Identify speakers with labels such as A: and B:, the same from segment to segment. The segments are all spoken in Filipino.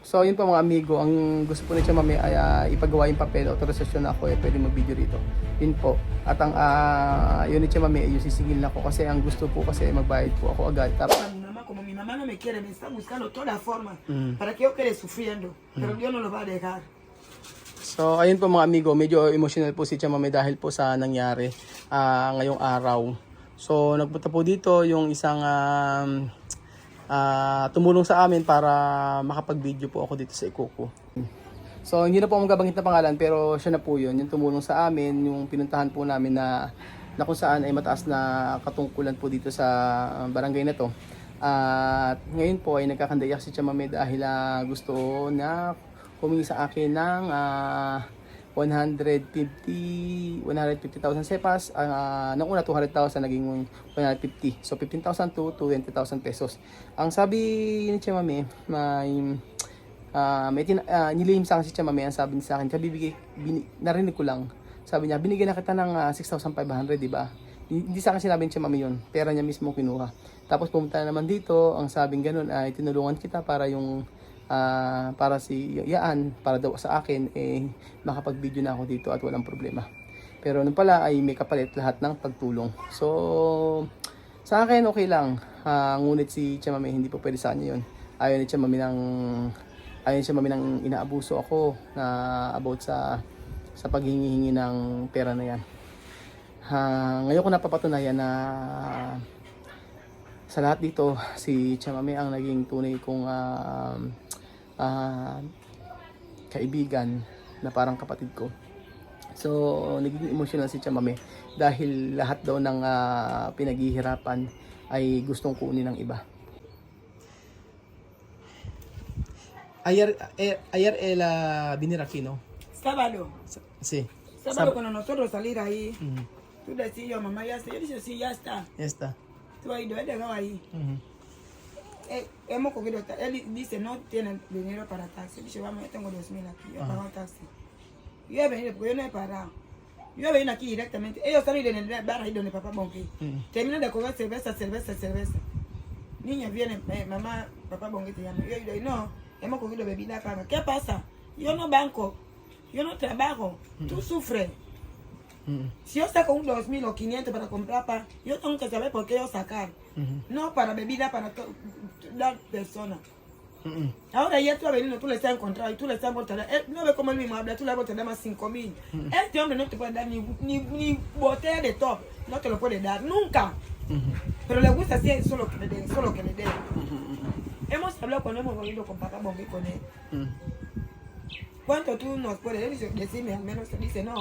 A: So yun po mga amigo, ang gusto po ni Tia Mami ay ipagawa yung papel, autorisasyon na ako pwede mag-video rito. Yun po. At ang yun ni Tia Mami ay yung sisigil na ko kasi ang gusto po kasi magbayad po ako agad. Tapos
B: Mi mamá, como mi mamá no me quiere, me está buscando toda forma para que yo quede sufriendo. Pero Dios no lo va a dejar.
A: so ayun po mga amigo, medyo emotional po si Tia Mami dahil po sa nangyari ngayong araw. So nagpunta po dito yung isang tumulong sa amin para makapag-video po ako dito sa Ikuko. So hindi na po magabanggit na pangalan pero siya na po yun, yung tumulong sa amin, yung pinuntahan po namin na kung saan ay mataas na katungkulan po dito sa barangay na to. At ngayon po ay nagkakandayak si Tia Mami dahil gusto na humingi sa akin ng 150,000 sepas. Nung una 200,000 naging 150. So 15,000 to 20,000 pesos. Ang sabi ni Tia Mami, nilihim sa akin si Tia Mami, ang sabi niya sa akin, narinig ko lang. Sabi niya, binigyan na kita ng 6,500, di ba? Hindi sa akin sinabi ni Tia Mami yun. Pera niya mismo kinuha. Tapos pumunta na naman dito, ang sabing ganun ay tinulungan kita para yung para si Yaan, para daw sa akin makapag-video na ako dito at walang problema. Pero nung pala ay may kapalit lahat ng pagtulong. So sa akin okay lang. Ngunit si Tia Mami hindi po pwede sa kanya yun. Ayaw ni Tia Mami ng inaabuso ako na about sa paghingi-hingi ng pera na yan. Ngayon ko napapatunayan na sa lahat dito si Tia Mami ang naging tunay kong kaibigan na parang kapatid ko. So naging emotional si Tia Mami dahil lahat daw ng pinaghihirapan ay gustong kunin ng iba. Ayer Binirafino.
B: Sábado.
A: Sí.
B: Sábado cuando nosotros salir ahí, tú decías, mamá, ya está. Yo dije, sí, ya está.
A: Ya está.
B: Tú has ido, él dejado ahí. Hemos cogido, él dice, no tiene dinero para taxi. Dice, vamos, yo tengo 2,000 aquí, yo he pagado taxi. Yo he venido, porque yo no he parado. Yo he venido aquí directamente. Ellos están en el bar ahí donde papá Bonqui. Terminan de comer cerveza. Niños vienen, mamá, papá Bonqui te llama. Yo he ido ahí, no, hemos cogido bebida para. ¿Qué pasa? Yo no banco, yo no trabajo, tú sufres. Si yo saco un 2,000 o 500 para comprar pan, yo tengo que saber por qué yo sacar. No para bebida, para dar personas. Ahora ya tú has venido, tú le estás encontrando y tú le estás volteando. No ve cómo él mismo habla, tú le vas a dar más 5,000. Este hombre no te puede dar ni botella de top, no te lo puede dar, nunca. Pero le gusta así, solo que le den, solo que le den. Hemos hablado cuando hemos venido con papá Bombi con él. ¿Cuánto tú nos puedes decirme? Al menos te dice no.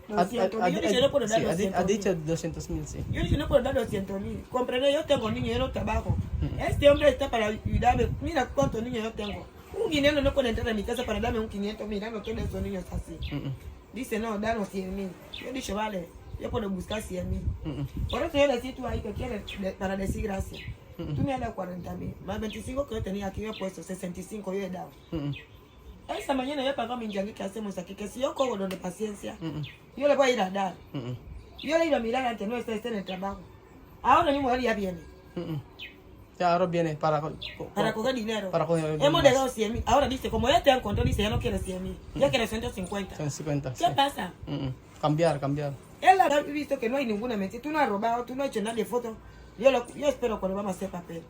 B: 200,000. Yo dije, no puedo dar 200,000.
A: Ha dicho 200,000, sí.
B: Yo dije, no puedo dar 200,000. Compraré, yo tengo niños, yo no trabajo. Este hombre está para ayudarme. Mira cuántos niños yo tengo. Un dinero no puede entrar en mi casa para darme un 500. Mira, no quiero esos niños así. Dice, no, danos 100,000. Yo dije, vale, yo puedo buscar 100,000. Por eso yo le decía tú ahí que quieres para decir gracias. Tú me has dado 40,000. Más 25 que yo tenía aquí, yo he puesto 65, yo he dado. Esta mañana yo he pagado mi yangui que hacemos aquí, que si yo cobro lo de paciencia, yo le voy a ir a dar. Yo le he ido a mirar antes, no está en el trabajo. Ahora mi mujer ya viene.
A: Ya ahora viene para
B: coger dinero.
A: Para coger
B: Hemos dejado 100,000. Ahora dice, como ya te han contado, dice, ya no quiere 100,000. Ya quiere 150.
A: 150.
B: ¿Qué pasa?
A: Cambiar.
B: Él ha visto que no hay ninguna mentira. Tú no has robado, tú no has hecho nada de foto. Yo espero cuando vamos a hacer papel.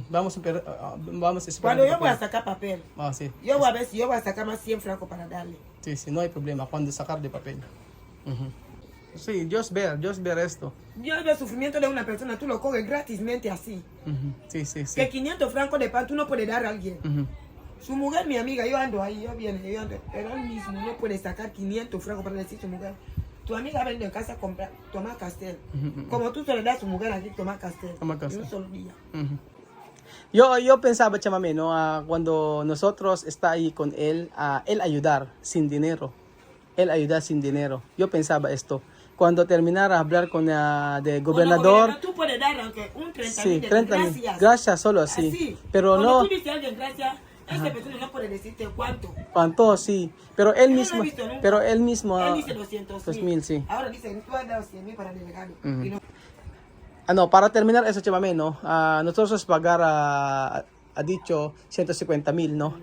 A: Vamos a esperar.
B: Cuando yo voy a sacar papel,
A: sí.
B: Yo voy a ver si yo voy a sacar más 100 francos para darle.
A: Sí, no hay problema. Cuando sacar de papel. Sí, Dios ver esto.
B: Yo veo el sufrimiento de una persona, tú lo coges gratismente así.
A: Sí.
B: Que 500 francos de pan tú no puedes dar a alguien. Su mujer, mi amiga, yo ando ahí, yo ando. Pero él mismo no puede sacar 500 francos para decir a su mujer. Tu amiga vende en casa a comprar, toma Castel. Como tú se le das a su mujer aquí, toma Castel. En un solo día.
A: Yo pensaba, Tia Mami, ¿no? Cuando nosotros está ahí con él, él ayudar sin dinero. Yo pensaba esto. Cuando terminara a hablar con el gobernador,
B: tú puedes dar aunque un 30,000
A: sí,
B: de
A: 30,000. Gracias, solo así. Pero
B: cuando
A: no.
B: Tú dices a alguien gracias, esa persona no puede decirte cuánto.
A: ¿Cuánto? Sí. Pero él
B: Yo
A: mismo.
B: no he visto nunca.
A: Pero él mismo.
B: Él dice 200,000.
A: Sí.
B: Ahora dice, tú has dado 100,000 para el delegado. Y no.
A: Para terminar eso, Tia Mami, ¿no? Nosotros pagar ha dicho 150,000, no?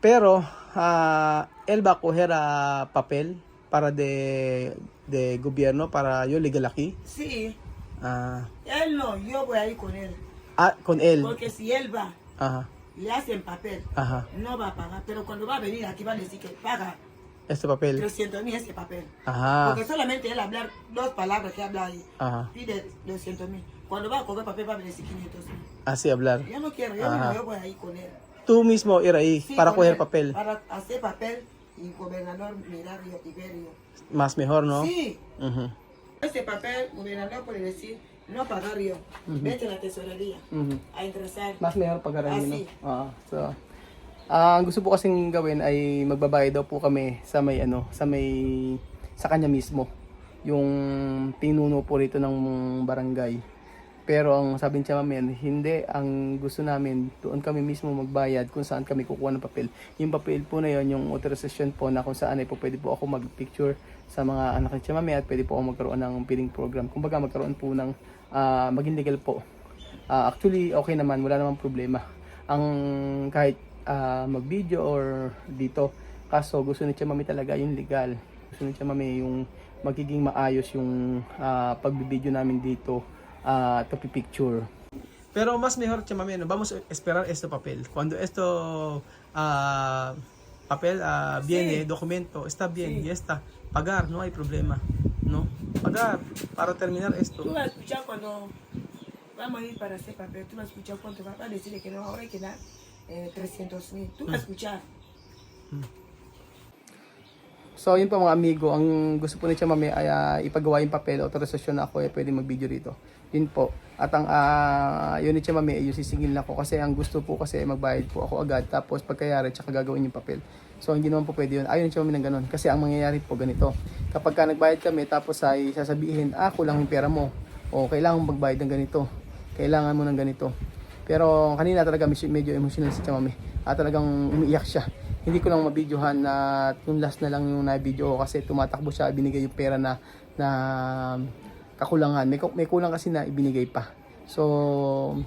A: Pero él va a coger papel para de gobierno para yo legal aquí.
B: Sí,
A: Ah,
B: él no, yo voy a ir con él.
A: con él.
B: Porque si él va,
A: Ajá,
B: le hacen papel,
A: ajá.
B: no va a pagar. Pero cuando va a venir aquí va a decir que paga
A: Este papel.
B: 300,000 ese papel.
A: Ajá,
B: Porque solamente él hablar 2 palabras que habla ahí,
A: ajá.
B: pide 200,000. Cuando va a coger papel va a decir 500,000.
A: Así hablar.
B: Yo no quiero, yo,
A: Ajá.
B: no, yo voy a ir con él.
A: Tú mismo ir ahí
B: Sí,
A: para
B: con
A: coger
B: él,
A: papel.
B: Para hacer papel y gobernador mirar y ver yo.
A: Más mejor, ¿no?
B: Sí,
A: Ujú,
B: ese papel gobernador puede decir no pagar yo. Vete a la tesorería
A: ujú.
B: a ingresar.
A: Mas mahirap pag-aralin, no?
B: Asi.
A: So, ang gusto po kasing gawin ay magbabayad daw po kami sa may sa kanya mismo. Yung pinuno po rito ng barangay. Pero ang sabi niya mamin, hindi, ang gusto namin, doon kami mismo magbayad kung saan kami kukuha ng papel. Yung papel po na yon, yung authorization po na kung saan ay po pwede po ako mag-picture sa mga anak ni Chamame at pwede po ako magkaroon ng billing program. Kumbaga magkaroon po ng maging legal po. Actually, okay naman, wala namang problema. Ang kahit mag-video or dito, kaso gusto ni Chamame talaga yung legal. Gusto ni Chamame yung magiging maayos yung pagbibideo namin dito. To picture. Pero mas mejor, Chamame, no? Vamos a esperar este papel. Cuando esto papel viene,
B: Sí.
A: documento, está bien,
B: Sí.
A: ya está. Pagar, no hay problema, ¿no? Pagar para terminar esto.
B: Tú vas a escuchar cuando vamos a ir para hacer papel, tú vas a escuchar cuánto va a decirle que no, ahora hay que dar 300,000. Tú vas a escuchar.
A: So, yun po mga amigo, ang gusto po ni Chamame ay ipagawa yung papel, authorization na ako ay pwede mag-video rito. Yun po. At ang yun ni Chamame ay yung sisingil na ako kasi ang gusto po kasi magbayad po ako agad tapos pagkayari tsaka gagawin yung papel. So, hindi naman po pwede yun. Ayaw ni Chamame ng ganun kasi ang mangyayari po ganito. Kapag ka nagbayad kami tapos ay sasabihin, kulang yung pera mo o kailangan mong magbayad ng ganito. Kailangan mo ng ganito. Pero kanina talaga medyo emotional si Chamame. Talagang umiiyak siya. Hindi ko lang mabidyohan na yung last na lang yung na-video ko kasi tumatakbo siya, binigay yung pera na kakulangan. May kulang kasi na ibinigay pa. So,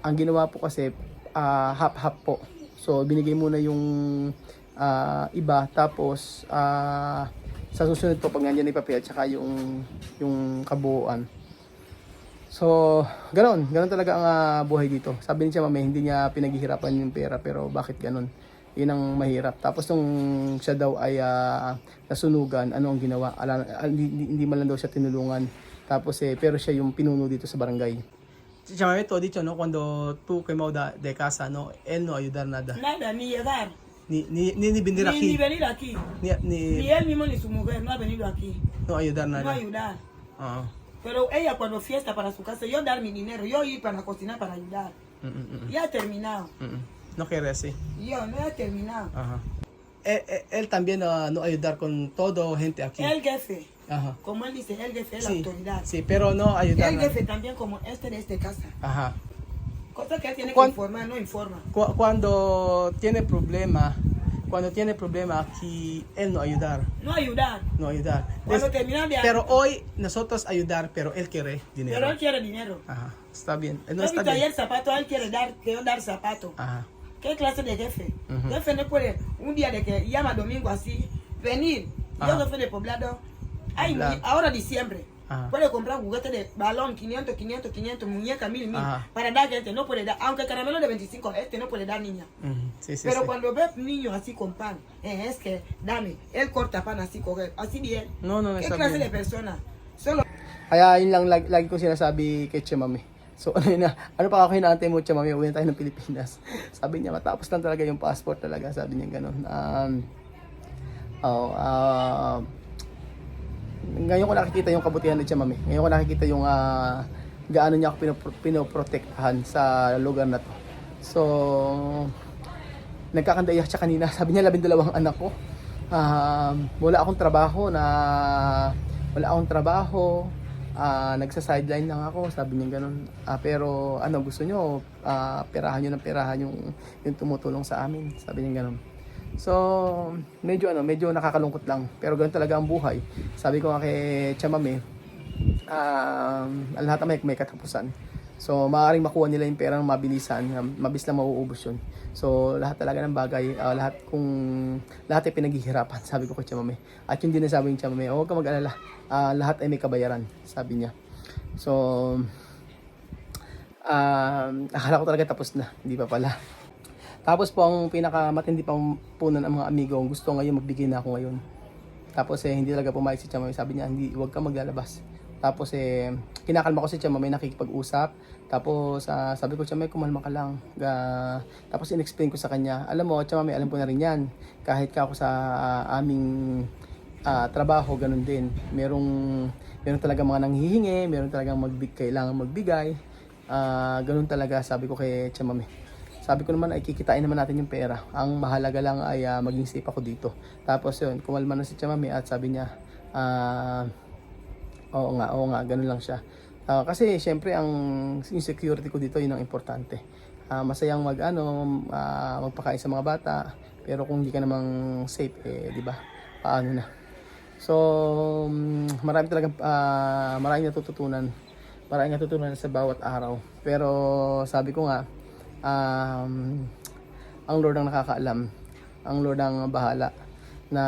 A: ang ginawa po kasi half-half po. So, binigay muna yung iba tapos sa susunod po pag nandiyan yung papel at saka yung kabuuan. So, ganoon talaga ang buhay dito. Sabi ni Chamame, hindi niya pinaghihirapan yung pera pero bakit ganoon? Yun ang mahirap. Tapos nung siya daw ay nasunugan, ano ang ginawa? Hindi man lang daw siya tinulungan. Tapos pero siya yung pinuno dito sa barangay. Chamame, todo dicho, no? Cuando tú quemó de casa, no? Él no ayudar nada.
B: Nada, ni llegar.
A: Ni venir
B: Ni
A: aquí.
B: venir aquí. Ni él mismo ni su mujer no ha venido aquí.
A: No ayudar
B: No
A: nada.
B: ayudar.
A: Ah.
B: Pero ella cuando fiesta para su casa, yo dar mi dinero, yo ir para cocinar para ayudar. Ya ha terminado.
A: No quiere así.
B: Yo no he terminado.
A: Ajá. Él también no ayudar con todo gente aquí.
B: El jefe,
A: Ajá.
B: como él dice, el jefe es la
A: Sí,
B: autoridad.
A: sí, pero no ayudar.
B: El jefe también como este de esta casa.
A: Ajá.
B: Cosa que él tiene que
A: ¿Cuán-
B: informar, no informa.
A: Cuando tiene problema aquí, él no ayudar.
B: No ayudar.
A: No ayudar.
B: Cuando termina de
A: Pero hoy nosotros ayudar, pero él quiere dinero.
B: pero él quiere dinero.
A: Ajá. Está bien. No
B: No
A: está
B: está
A: bien.
B: el zapato, él quiere que yo dar zapato.
A: Ajá.
B: ¿Qué clase de jefe?
A: Ujú.
B: Jefe no puede, un día de que llama domingo así, venir.
A: Ajá.
B: Yo jefe de poblado, ay,
A: Poblado.
B: ahora diciembre.
A: Ajá.
B: Puede comprar juguete de balón, 500, 500, 500, muñeca, 1000,
A: Ajá.
B: para dar gente, no puede dar, aunque caramelo de 25, no puede dar niña.
A: Sí, sí,
B: Pero
A: sí.
B: cuando ve niños así con pan, es que dame, él corta pan así, así bien.
A: No,
B: ¿Qué
A: está
B: clase
A: bien.
B: de persona? Solo
A: Kaya yun lang lagi ko sinasabi kay Chamame. So ano pa ako hinaantay mo, Chamame, uwi na tayo ng Pilipinas. Sabi niya matapos lang talaga yung passport talaga, sabi niya ganun. Ngayon ko nakikita yung kabutihan ni Chamame. Ngayon ko nakikita yung gaano niya ako pinoprotektahan sa lugar na to. So nagkakandaya siya kanina. Sabi niya 12 anak ko. Wala akong trabaho. Nagsa-sideline lang ako, sabi niya ganun. Pero ano gusto niyo, perahan niyo ng perahan yung tumutulong sa amin, sabi niya ganun. So, medyo nakakalungkot lang, pero ganun talaga ang buhay. Sabi ko nga kay Chamame, lahat may katapusan. So, maaaring makuha nila yung pera ng mabilisan, mabilis lang mauubos yun. So, lahat talaga ng bagay, lahat ay pinaghihirapan, sabi ko kay Chamame. At yun din na sabi ng Chamame, huwag ka mag-alala, lahat ay may kabayaran, sabi niya. So, akala ko talaga tapos na, hindi pa pala. Tapos po, ang pinakamatindi pang punan ng mga amigo, gusto ngayon magbigay na ako ngayon. Tapos hindi talaga pumayag si Chamame, sabi niya, hindi, huwag ka maglalabas. Tapos kinakalma ko si Chamame, nakikipag-usap. Tapos sabi ko, Chamame, kumalma ka lang. Tapos in-explain ko sa kanya, alam mo, Chamame, alam ko na rin yan. Kahit ka ako sa aming trabaho, ganun din. Meron talaga mga nanghihingi, meron talagang kailangan magbigay. Ganun talaga, sabi ko kay Chamame. Sabi ko naman ay kikitain naman natin yung pera. Ang mahalaga lang ay maging safe ako dito. Tapos yun, kumalma na si Chamame at sabi niya, oo nga, ganun lang siya. Kasi syempre yung security ko dito yun ang importante. Masayang magpakain sa mga bata, pero kung hindi ka namang safe, di ba? Paano na? So, maraming natututunan sa bawat araw. Pero sabi ko nga, ang Lord ang nakakaalam, ang Lord ang bahala na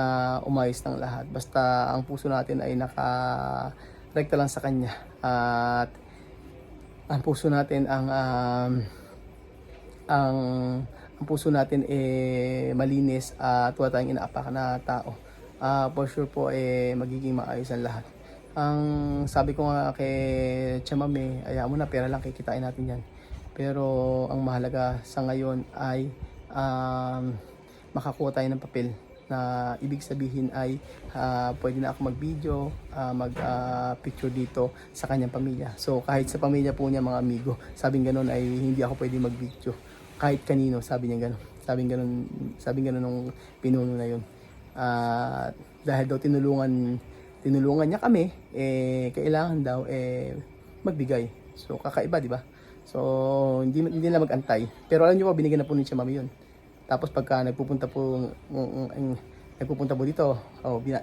A: umayos ng lahat. Basta ang puso natin ay nakarekta lang sa Kanya, at ang puso natin ang puso natin malinis at wala tayong inaapakan na tao. For sure po magiging maayos ang lahat. Ang sabi ko nga kay Chamame, ayaw mo na, pera lang kikitain natin yan. Pero ang mahalaga sa ngayon ay makakuha tayo ng papel na ibig sabihin ay pwede na ako mag-video, mag-picture dito sa kanyang pamilya. So kahit sa pamilya po niya, mga amigo, sabing ganun ay hindi ako pwede mag-video. Kahit kanino, sabi niya ganun. Sabing ganun nung pinuno na yun. Dahil daw tinulungan niya kami, kailangan daw magbigay. So kakaiba, di ba? So hindi na mag-antay. Pero alam niyo po, binigyan na po ni Chamame yun. Tapos pagka nagpupunta po dito,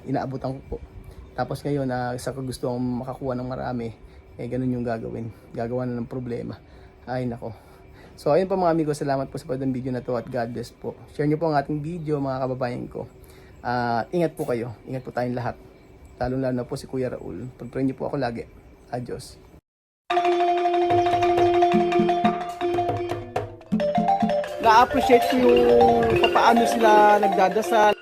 A: inaabutan ko po. Tapos ngayon, sa gusto kong makakuha ng marami, ganun yung gagawin. Gagawa na ng problema. Ay nako. So ayun po mga amigo, salamat po sa panood ng video na to at God bless po. Share niyo po ang ating video, mga kababayan ko. Ingat po kayo. Ingat po tayong lahat. Lalo na po si Kuya Raul. Pag-pray niyo po ako lagi. Adios. Na-appreciate ko yung paano sila nagdadasal.